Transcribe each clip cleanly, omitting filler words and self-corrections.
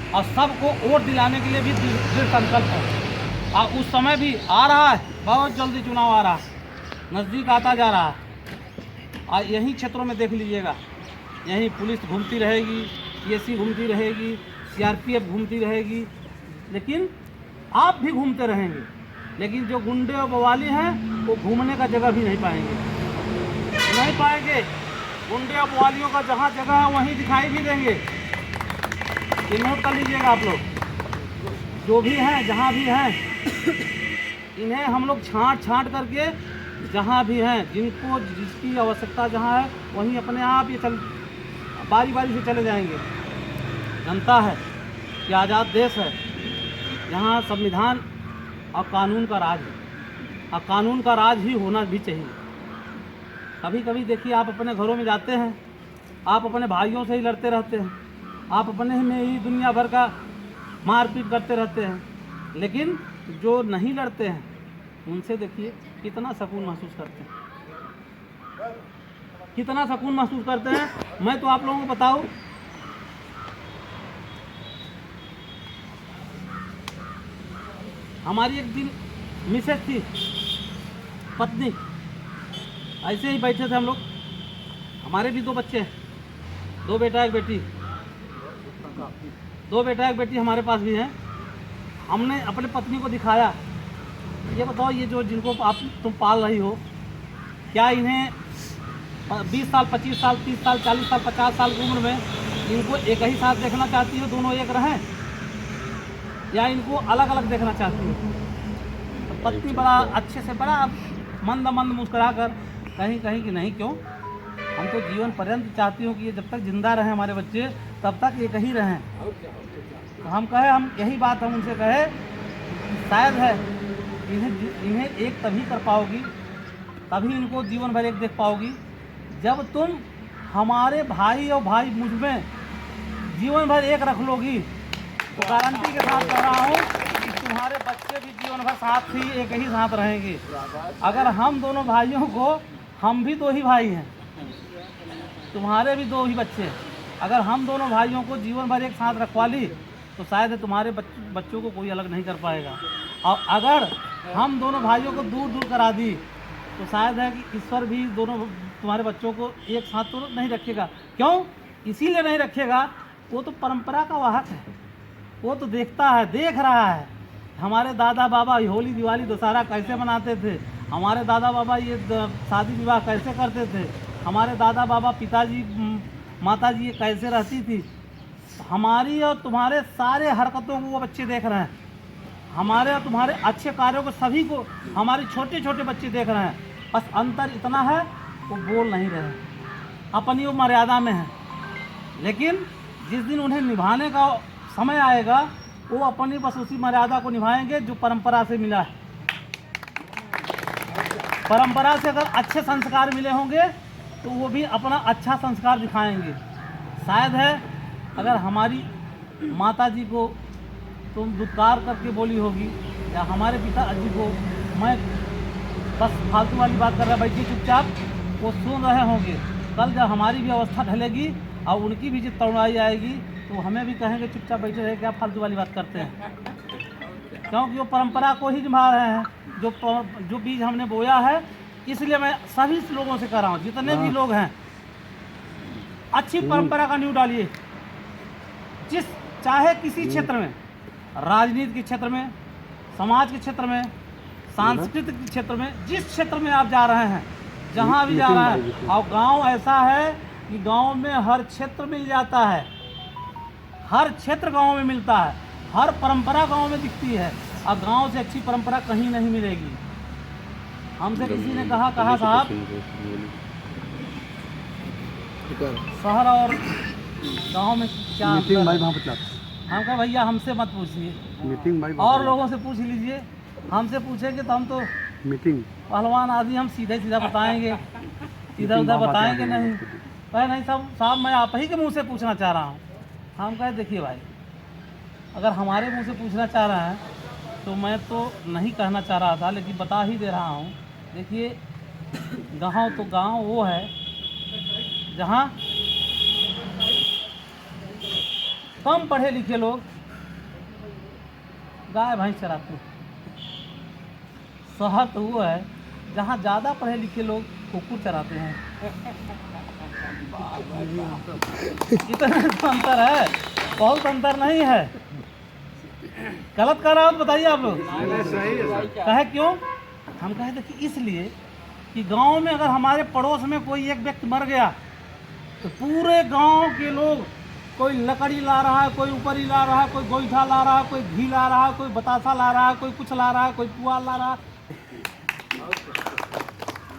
और सबको वोट दिलाने के लिए भी दृढ़ संकल्प है। और उस समय भी आ रहा है, बहुत जल्दी चुनाव आ रहा है, नज़दीक आता जा रहा है। और यहीं क्षेत्रों में देख लीजिएगा, यहीं पुलिस घूमती रहेगी, पीएससी घूमती रहेगी, सीआरपीएफ घूमती रहेगी, लेकिन आप भी घूमते रहेंगे। लेकिन जो गुंडे और बवाली हैं वो घूमने का जगह भी नहीं पाएंगे, नहीं पाएंगे। गुंडे और बवालियों का जहाँ जगह है वहीं दिखाई भी देंगे। ये नोट कर लीजिएगा आप लोग, जो भी हैं जहाँ भी हैं, इन्हें हम लोग छांट करके जहाँ भी हैं, जिनको जिसकी आवश्यकता जहाँ है वहीं अपने आप ये बारी बारी से चले जाएंगे। जनता है कि आज़ाद देश है, यहाँ संविधान और कानून का राज है, और कानून का राज ही होना भी चाहिए। कभी कभी देखिए, आप अपने घरों में जाते हैं, आप अपने भाइयों से ही लड़ते रहते हैं, आप अपने में ही दुनिया भर का मारपीट करते रहते हैं, लेकिन जो नहीं लड़ते हैं उनसे देखिए कितना सुकून महसूस करते हैं, कितना सुकून महसूस करते हैं। मैं तो आप लोगों को बताऊं, हमारी एक दिन मिसेज थी, पत्नी, ऐसे ही बैठे थे हम लोग, हमारे भी 2 बच्चे हैं, 2 बेटा एक बेटी, 2 बेटा एक बेटी हमारे पास भी हैं। हमने अपने पत्नी को दिखाया, ये बताओ, ये जो जिनको तुम पाल रही हो, क्या इन्हें 20 साल 25 साल 30 साल 40 साल 50 साल की उम्र में इनको एक ही साथ देखना चाहती हो, दोनों एक रहें, या इनको अलग अलग देखना चाहती हो? तो पत्नी बड़ा अच्छे से, बड़ा मंद मुस्कुरा कर कहीं कि नहीं, क्यों, हम तो जीवन पर्यंत चाहती हूँ कि ये जब तक जिंदा रहें हमारे बच्चे, तब तक एक ही रहें। तो हम यही बात हम उनसे कहे, शायद है इन्हें एक तभी कर पाओगी, तभी इनको जीवन भर एक देख पाओगी, जब तुम हमारे भाई और भाई मुझ में जीवन भर एक रख लोगी। तो गारंटी के साथ कह रहा हूँ कि तुम्हारे बच्चे भी जीवन भर साथ ही एक ही साथ रहेंगे। अगर हम दोनों भाइयों को, हम भी 2 ही भाई हैं, तुम्हारे भी 2 ही बच्चे हैं, अगर हम दोनों भाइयों को जीवन भर एक साथ रखवा ली तो शायद तुम्हारे बच्चों को कोई अलग नहीं कर पाएगा। और अगर हम दोनों भाइयों को दूर करा दी तो शायद है कि ईश्वर भी दोनों तुम्हारे बच्चों को एक साथ तो नहीं रखेगा। क्यों? इसीलिए नहीं रखेगा, वो तो परंपरा का वाहक है, वो तो देखता है, देख रहा है। हमारे दादा बाबा होली दिवाली दशहरा कैसे मनाते थे, हमारे दादा बाबा ये शादी विवाह कैसे करते थे, हमारे दादा बाबा पिताजी माताजी ये कैसे रहती थी। हमारी और तुम्हारे सारे हरकतों को वो बच्चे देख रहे हैं, हमारे और तुम्हारे अच्छे कार्यों को सभी को हमारे छोटे छोटे बच्चे देख रहे हैं। बस अंतर इतना है, वो बोल नहीं रहे, अपनी वो मर्यादा में है, लेकिन जिस दिन उन्हें निभाने का समय आएगा वो अपनी बस उसी मर्यादा को निभाएंगे जो परंपरा से मिला है। परंपरा से अगर अच्छे संस्कार मिले होंगे तो वो भी अपना अच्छा संस्कार दिखाएंगे। शायद है अगर हमारी माता जी को तुम दुत्कार करके बोली होगी, या हमारे पिताजी को, मैं बस फालतू वाली बात कर रहा, बैठिए चुपचाप, वो सुन रहे होंगे। कल जब हमारी भी अवस्था ढलेगी और उनकी भी जिद तौड़ाई आएगी तो हमें भी कहेंगे चुपचाप बैठे रहे, क्या फालतू वाली बात करते हैं। क्योंकि वो परंपरा को ही निभा रहे हैं, जो बीज हमने बोया है। इसलिए मैं सभी लोगों से कह रहा हूँ, जितने भी लोग हैं, अच्छी परंपरा का नींव डालिए। चाहे किसी क्षेत्र में, राजनीति के क्षेत्र में, समाज के क्षेत्र में, सांस्कृतिक के क्षेत्र में, जिस क्षेत्र में आप जा रहे हैं, जहाँ भी जा रहे हैं। और गांव ऐसा है कि गांव में हर क्षेत्र मिल जाता है, हर क्षेत्र गांव में मिलता है, हर परंपरा गांव में दिखती है, और गांव से अच्छी परंपरा कहीं नहीं मिलेगी। हमसे किसी ने कहा साहब, शहर और गांव में क्या अंतर है? हम कहा भैया हमसे मत पूछिए, और लोगों से पूछ लीजिए। हमसे पूछेंगे तो हम तो पहलवान आदमी, हम सीधा बताएंगे, इधर उधर बताएंगे नहीं। कहे नहीं साहब मैं आप ही के मुंह से पूछना चाह रहा हूँ। हम कहे देखिए भाई, अगर हमारे मुंह से पूछना चाह रहे हैं तो मैं तो नहीं कहना चाह रहा था, लेकिन बता ही दे रहा हूँ। देखिए, गाँव तो गाँव वो है जहाँ कम पढ़े लिखे लोग गाय भैंस चराते हैं। शहर तो वो है जहाँ ज़्यादा पढ़े लिखे लोग कुकुर चराते हैं। इतना तो अंतर है, बहुत अंतर नहीं है। गलत कर रहा हो तो बताइए आप लोग। कहे क्यों? हम कहे देखिए इसलिए कि गांव में अगर हमारे पड़ोस में कोई एक व्यक्ति मर गया तो पूरे गांव के लोग, कोई लकड़ी ला रहा है, कोई ऊपरी ला रहा है, कोई गोईठा ला रहा है, कोई घी ला रहा है, कोई बतासा ला रहा है, कोई कुछ ला रहा है, कोई पुआल ला रहा है।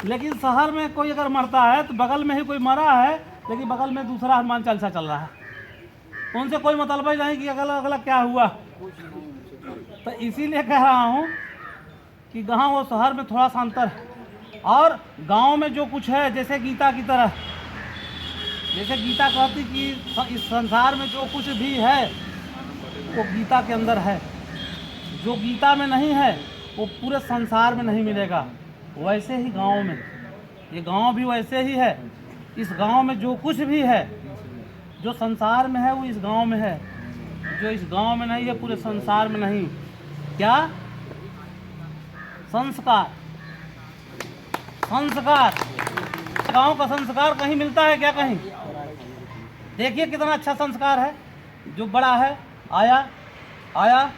लेकिन शहर में कोई अगर मरता है तो बगल में ही कोई मरा है, लेकिन बगल में दूसरा हनुमान चालीसा चल रहा है। उनसे कोई मतलब ही नहीं कि अगला अगला क्या हुआ। तो इसीलिए कह रहा हूँ कि गाँव और शहर में थोड़ा सा अंतर है। और गांव में जो कुछ है, जैसे गीता की तरह, जैसे गीता कहती कि इस संसार में जो कुछ भी है वो गीता के अंदर है, जो गीता में नहीं है वो पूरे संसार में नहीं मिलेगा। वैसे ही गांव में, ये गांव भी वैसे ही है। इस गांव में जो कुछ भी है, जो संसार में है वो इस गांव में है, जो इस गांव में नहीं है पूरे संसार में नहीं। क्या? संस्कार। संस्कार, गांव का संस्कार कहीं मिलता है क्या? कहीं। देखिए कितना अच्छा संस्कार है। जो बड़ा है आया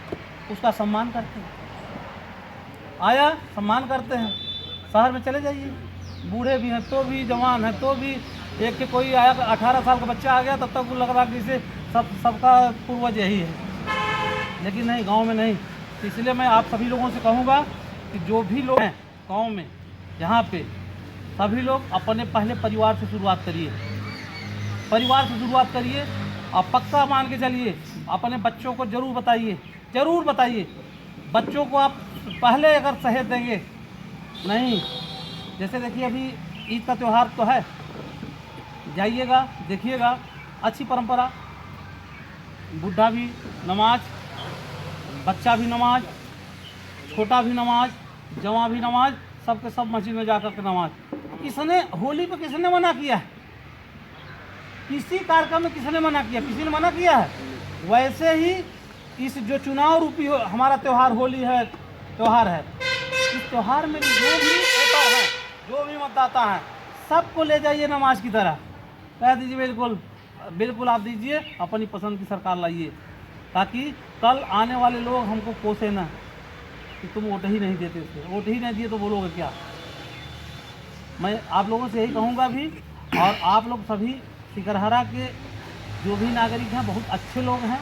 उसका सम्मान करते हैं, आया सम्मान करते हैं। शहर में चले जाइए, बूढ़े भी हैं तो भी, जवान हैं तो भी, एक के कोई आया 18 साल का बच्चा आ गया तब तक वो लग रहा कि जैसे सबका पूर्वज यही है। लेकिन नहीं, गांव में नहीं। इसलिए मैं आप सभी लोगों से कहूँगा कि जो भी लोग हैं गांव में, यहाँ पे सभी लोग अपने पहले परिवार से शुरुआत करिए, परिवार से शुरुआत करिए। और पक्का मान के चलिए, अपने बच्चों को ज़रूर बताइए, ज़रूर बताइए। बच्चों को आप पहले अगर सहेज देंगे, नहीं, जैसे देखिए अभी ईद का त्यौहार तो है, जाइएगा देखिएगा, अच्छी परंपरा, बूढ़ा भी नमाज, बच्चा भी नमाज, छोटा भी नमाज, जवान भी नमाज, सबके सब मस्जिद में जाकर के नमाज। किसने होली पे किसने मना किया है? किसी कार्यक्रम में किसने मना किया? किसी ने मना किया है? वैसे ही इस जो चुनाव रूपी हमारा त्यौहार होली है, त्यौहार है, इस त्यौहार में जो भी वोटर है, जो भी मतदाता है, सबको ले जाइए नमाज की तरह। कह दीजिए बिल्कुल बिल्कुल आप दीजिए, अपनी पसंद की सरकार लाइए, ताकि कल आने वाले लोग हमको कोसे ना कि तुम वोट ही नहीं देते थे, वोट ही नहीं दिए तो बोलोगे क्या। मैं आप लोगों से यही कहूँगा भी, और आप लोग सभी सिकरहरा के जो भी नागरिक हैं बहुत अच्छे लोग हैं।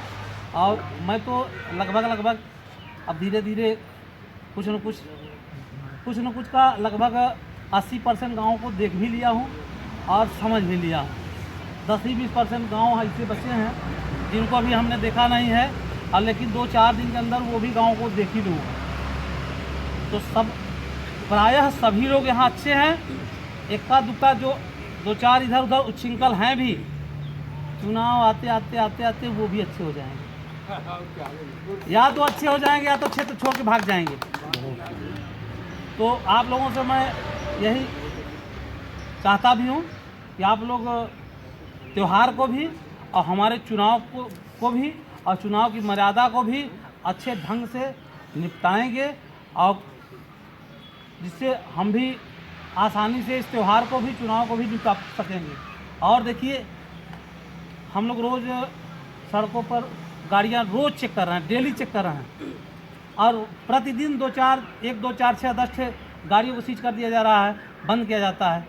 और मैं तो लगभग अब धीरे धीरे कुछ न कुछ का लगभग 80% गाँव को देख भी लिया हूँ और समझ भी लिया हूँ। 10-20% गाँव ऐसे बचे हैं जिनको अभी हमने देखा नहीं है, और लेकिन 2-4 दिन के अंदर वो भी गाँव को देख ही लूँगा। तो सब प्रायः सभी लोग यहाँ अच्छे हैं। इक्का दुक्का जो 2-4 इधर उधर उच्छृंखल हैं भी, चुनाव आते वो भी अच्छे हो जाएंगे। या तो अच्छे हो जाएंगे या तो क्षेत्र छोड़ के भाग जाएंगे। तो आप लोगों से मैं यही चाहता भी हूँ कि आप लोग त्यौहार को भी और हमारे चुनाव को भी और चुनाव की मर्यादा को भी अच्छे ढंग से निपटाएंगे, और जिससे हम भी आसानी से इस त्यौहार को भी, चुनाव को भी निपटा सकेंगे। और देखिए हम लोग रोज़ सड़कों पर गाड़ियां रोज़ चेक कर रहे हैं, डेली चेक कर रहे हैं, और प्रतिदिन 1, 2, 4, 6, 10 गाड़ियों को सीज कर दिया जा रहा है, बंद किया जाता है।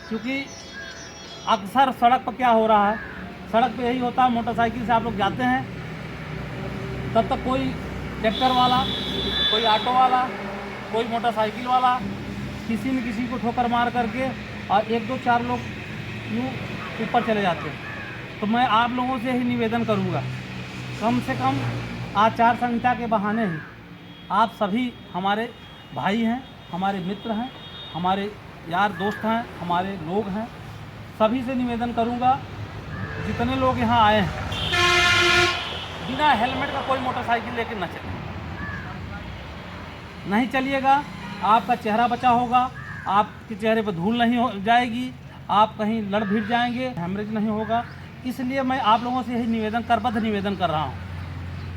क्योंकि अक्सर सड़क पर क्या हो रहा है, सड़क पे यही होता है, मोटरसाइकिल से आप लोग जाते हैं, तब तक कोई ट्रैक्टर वाला, कोई ऑटो वाला, कोई मोटरसाइकिल वाला किसी न किसी को ठोकर मार करके और 1, 2, 4 लोग यूँ ऊपर चले जाते हैं। तो मैं आप लोगों से ही निवेदन करूँगा, कम से कम आचार संहिता के बहाने ही आप सभी हमारे भाई हैं, हमारे मित्र हैं, हमारे यार दोस्त हैं, हमारे लोग हैं, सभी से निवेदन करूँगा, जितने लोग यहाँ आए हैं बिना हेलमेट का कोई मोटरसाइकिल लेकर न चले, नहीं चलिएगा। आपका चेहरा बचा होगा, आपके चेहरे पर धूल नहीं हो जाएगी, आप कहीं लड़ भिड़ जाएंगे, हेमरेज नहीं होगा। इसलिए मैं आप लोगों से यही निवेदन, करबद्ध निवेदन कर रहा हूँ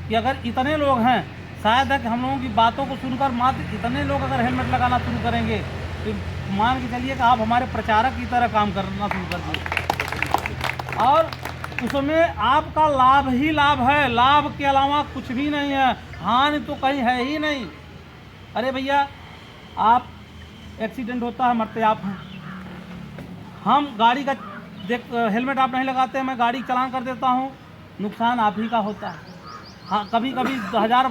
कि अगर इतने लोग हैं, शायद है कि हम लोगों की बातों को सुनकर मात्र इतने लोग अगर हेलमेट लगाना शुरू करेंगे तो मान के चलिए कि आप हमारे प्रचारक की तरह काम करना शुरू कर दिए, और उसमें आपका लाभ ही लाभ है, लाभ के अलावा कुछ भी नहीं है, हानि तो कहीं है ही नहीं। अरे भैया, आप एक्सीडेंट होता है, मरते आप हैं, हम गाड़ी का हेलमेट आप नहीं लगाते हैं, मैं गाड़ी चलान कर देता हूँ, नुकसान आप ही का होता है। हाँ, कभी कभी 1000